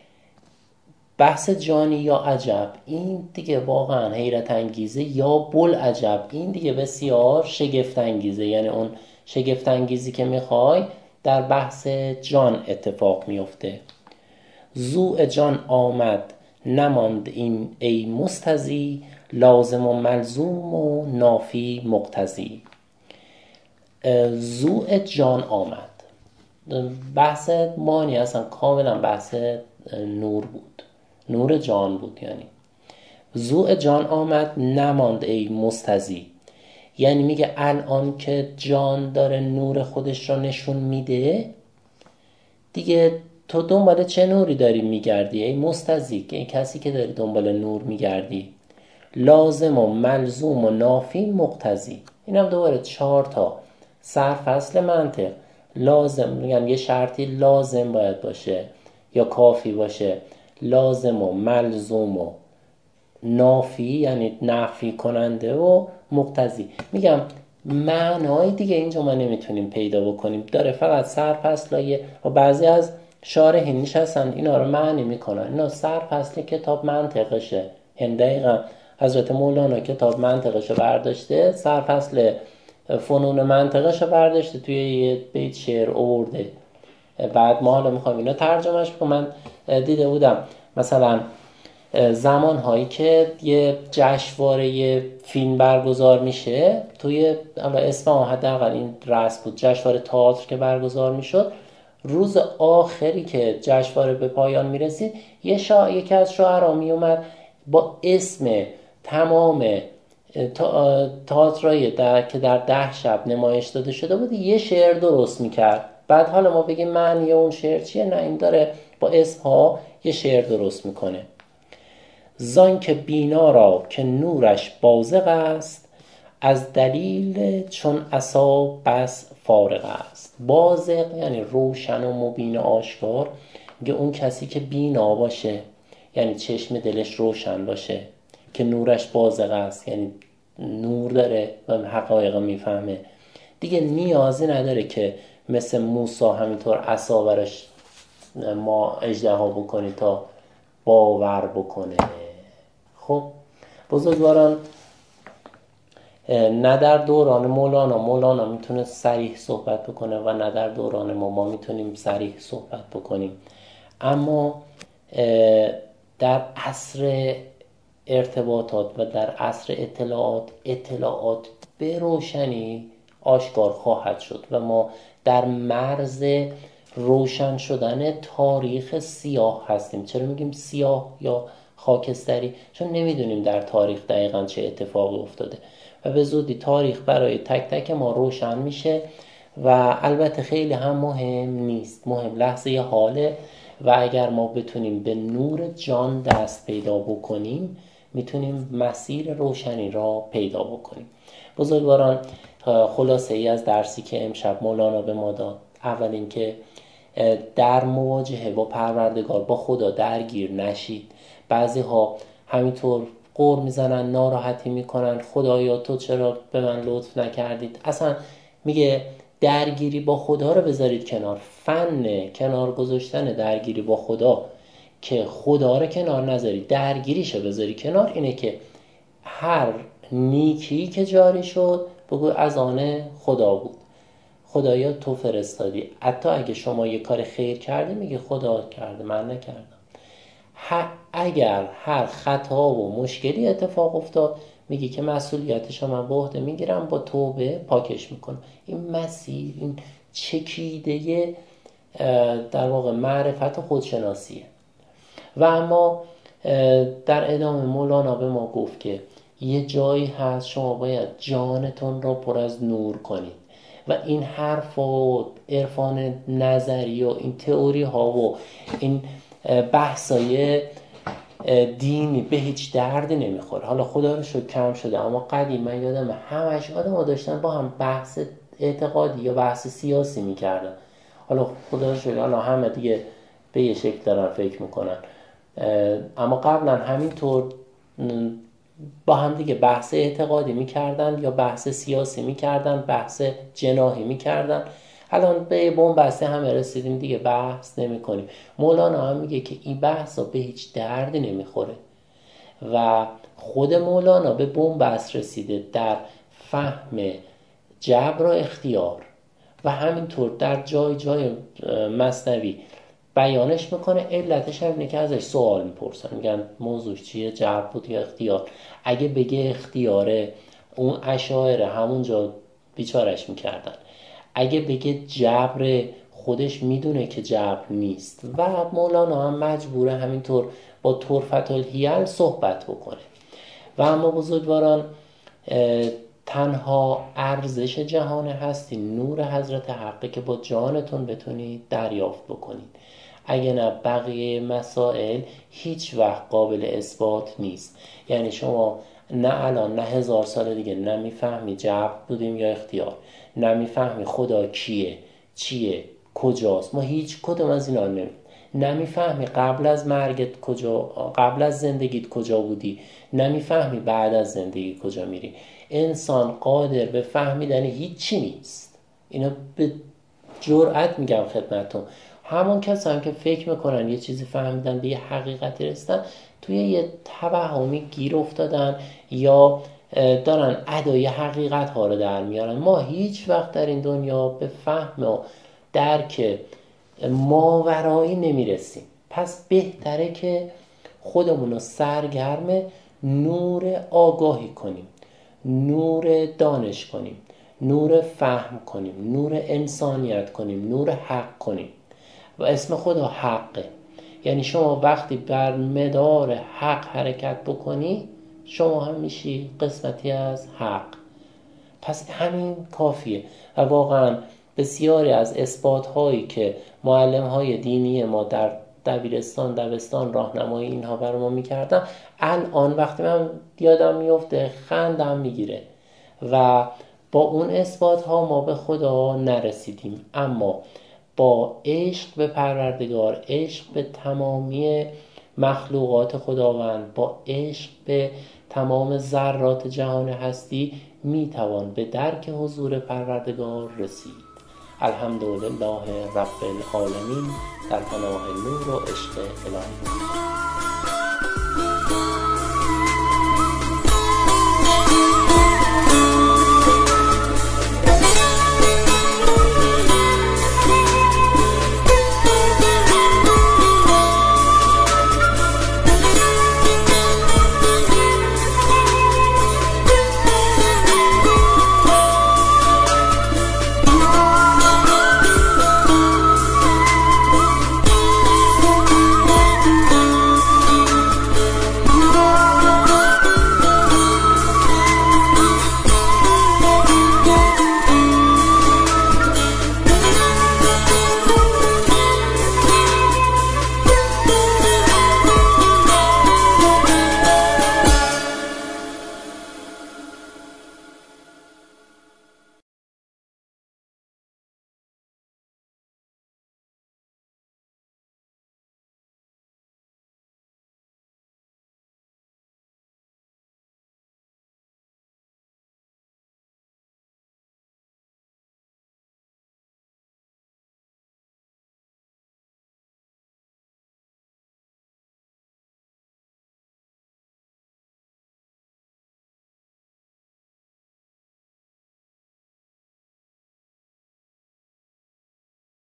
بحث جانی یا عجب این دیگه واقعا حیرت انگیزه، یا بوالعجب این دیگه بسیار شگفت انگیزه، یعنی اون شگفت انگیزی که میخوای در بحث جان اتفاق میفته. ضوء جان آمد نماند این ای مستضی، لازم و ملزوم و نافی مقتضی. ضوء جان آمد، بحث مانی اصلا کاملا بحث نور بود، نور جان بود. یعنی ضوء جان آمد نماند ای مستضی، یعنی میگه الان که جان داره نور خودش را نشون میده، دیگه تو دنبال چه نوری داری میگردی ای مستضی، ای کسی که داری دنبال نور میگردی. لازم و ملزوم و نافی مقتضی، این هم دوباره 4 تا سرفصل منطق. لازم میگن یه شرطی لازم باید باشه یا کافی باشه، لازم و ملزوم و نافی یعنی نفی کننده و مقتضی. میگم معنای دیگه اینجا ما نمیتونیم پیدا بکنیم، داره فقط سرفصلای و بعضی از شارحین نشستن اینا رو معنی میکنن، اینا سرفصل کتاب منطقشه. یعنی دقیقا حضرت مولانا کتاب منطقشو برداشته، سرفصل فنون منطقشو برداشته، توی یه بیت شعر آورده. بعد ما حالا میخوایم اینا ترجمهش بکنم. من دیده بودم مثلا زمانهایی که یه جشنواره فیلم برگزار میشه توی اصفهان، حداقل این رسم بود، جشنواره تئاتر که برگزار میشد، روز آخری که جشنواره به پایان میرسید یکی از شاعرها میومد با اسم تمام تئاترایی که در 10 شب نمایش داده شده بود یه شعر درست میکرد. بعد حالا ما بگیم معنی اون شعر چیه؟ نه، این داره با اسمها یه شعر درست میکنه. زان که بینا را که نورش بازغ است، از دلیل چون عصا بس فارغ است. بازغ یعنی روشن و مبین و آشکار. میگه اون کسی که بینا باشه، یعنی چشم دلش روشن باشه، که نورش بازغ است یعنی نور داره و حقایق میفهمه، دیگه نیازی نداره که مثل موسی همینطور عصا برش ما اژدها بکنی تا باور بکنه. خب بزرگواران، نه در دوران مولانا میتونه صریح صحبت بکنه و نه در دوران ما میتونیم صریح صحبت بکنیم، اما در عصر ارتباطات و در عصر اطلاعات به روشنی آشکار خواهد شد و ما در مرز روشن شدن تاریخ سیاه هستیم. چرا میگیم سیاه یا خاکستری؟ چون نمیدونیم در تاریخ دقیقاً چه اتفاقی افتاده و به زودی تاریخ برای تک تک ما روشن میشه و البته خیلی هم مهم نیست، مهم لحظه حاله و اگر ما بتونیم به نور جان دست پیدا بکنیم میتونیم مسیر روشنی را پیدا بکنیم. بزرگواران، خلاصه ای از درسی که امشب مولانا به ما داد، اول این که در مواجهه با پروردگار با خدا درگیر نشید. بعضی ها همینطور قر میزنن، ناراحتی میکنن، خدایا تو چرا به من لطف نکردید. اصلا میگه درگیری با خدا رو بذارید کنار. فن کنار گذاشتن درگیری با خدا، که خدا رو کنار نذاری درگیریشو بذاری کنار، اینه که هر نیکی که جاری شد بگو از آن خدا بود. خدایا تو فرستادی. حتی اگه شما یه کار خیر کردی میگه خدا کرده، من نکردم. اگر هر خطا و مشکلی اتفاق افتاد میگه که مسئولیتش من به عهده میگیرم، با توبه پاکش میکنم. این مسیر، این چکیده در واقع معرفت و خودشناسیه. و اما در ادامه مولانا به ما گفت که یه جایی هست شما باید جانتون را پر از نور کنید و این حرف و عرفان نظری و این تئوری ها و این بحثای دینی به هیچ دردی نمیخوره. حالا خدا رو شکر کم شده، اما قدیم من یادم همش آدم ها داشتن با هم بحث اعتقادی یا بحث سیاسی میکردن. حالا خدا رو شکر حالا همه دیگه به یه شکل دارن فکر میکنن، اما قبلا همینطور با هم دیگه بحث اعتقادی میکردن یا بحث سیاسی میکردن، بحث جناحی میکردن. الان به بن‌بسته همه رسیدیم دیگه بحث نمی کنیم. مولانا هم میگه که این بحثا به هیچ دردی نمیخوره و خود مولانا به بن‌بست رسیده در فهم جبر و اختیار و همینطور در جای جای مثنوی بیانش میکنه. علتش هم اینه که ازش سوال میپرسن، میگن موضوع چیه، جبر بود یا اختیار؟ اگه بگه اختیاره، اون اشاعره همونجا بیچارش میکردن. اگه بگه جبر، خودش میدونه که جبر نیست و مولانا هم مجبوره همینطور با طرفت الحیل صحبت بکنه. و اما بزرگواران، تنها ارزش جهان هستی نور حضرت حقه که با جانتون بتونید دریافت بکنید. اگه نه بقیه مسائل هیچ وقت قابل اثبات نیست. یعنی شما نه الان نه 1000 سال دیگه نمیفهمی جبر بودیم یا اختیار، نمیفهمی خدا کیه، چیه، کجاست. ما هیچ کدوم از اینا نمیفهمی. قبل از مرگت کجا، قبل از زندگیت کجا بودی، نمیفهمی بعد از زندگی کجا میری. انسان قادر به فهمیدن هیچی نیست. اینا به جرئت میگم خدمتتون. همون کسایی هم که فکر میکنن یه چیزی فهمیدن، به یه حقیقتی رسیدن، توی یه توهمی گیر افتادن یا دارن ادای حقیقت ها رو در میارن. ما هیچ وقت در این دنیا به فهم و درک ماورایی نمیرسیم. پس بهتره که خودمون رو سرگرم نور آگاهی کنیم، نور دانش کنیم، نور فهم کنیم، نور انسانیت کنیم، نور حق کنیم. و اسم خدا حقه. یعنی شما وقتی بر مدار حق حرکت بکنی، شما هم میشی قسمتی از حق. پس همین کافیه. و واقعا بسیاری از اثبات هایی که معلم های دینی ما در دبیرستان، دبستان راهنمایی اینها بر ما میکردن، الان وقتی من یادم میفته خندم میگیره. و با اون اثبات ها ما به خدا نرسیدیم، اما با عشق به پروردگار، عشق به تمامی مخلوقات خداوند، با عشق به تمام ذرات جهان هستی میتوان به درک حضور پروردگار رسید. الحمدلله رب العالمین، در پناه نور و عشق الهی.